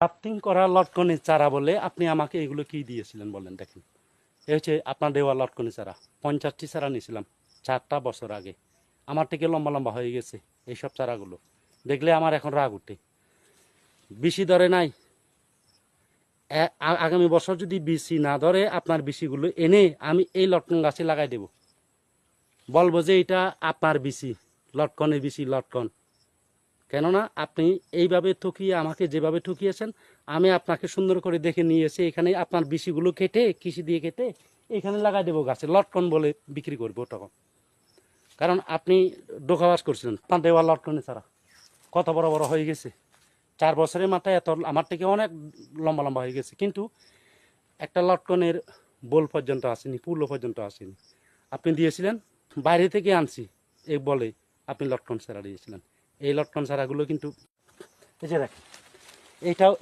Grafting করা লটকনের চারা বলে আপনি আমাকে এগুলো কি দিয়েছিলেন বলেন দেখেন। এই হচ্ছে আপনার দেওয়া লটকনের চারা, 50টি চারা নিয়েছিলাম 4টা বছর আগে। আমার থেকে লম্বা লম্বা হয়ে গেছে এইসব চারাগুলো, দেখলে আমার এখন রাগ উঠে। বিসি ধরে নাই, আগামী বছর যদি বিসি না ধরে আপনার বিসিগুলো এনে আমি এই লটকন গাছে লাগাই দেব, বলবো যে এটা আপনার বিসি, লটকনের বিসি লটকন। কেননা আপনি এইভাবে ঠকিয়ে আমাকে যেভাবে ঠকিয়েছেন, আমি আপনাকে সুন্দর করে দেখে নিয়ে এসে এখানে আপনার বিসিগুলো কেটে কৃষি দিয়ে কেটে এখানে লাগাই দেবো গাছে, লটকন বলে বিক্রি করবো তখন। কারণ আপনি ডোকাবাস করছিলেন। আপনার দেওয়া লটকনে ছাড়া কত বড় বড় হয়ে গেছে, 4 বছরের মাথায় এত আমার থেকে অনেক লম্বা লম্বা হয়ে গেছে, কিন্তু একটা লটকনের বোল পর্যন্ত আসেনি, পুলো পর্যন্ত আসেনি। আপনি দিয়েছিলেন বাইরে থেকে আনছি এই বলে আপনি লটকন ছাড়া দিয়েছিলেন। এই লটকন ছাড়াগুলো কিন্তু এই যে দেখেন, এইটাও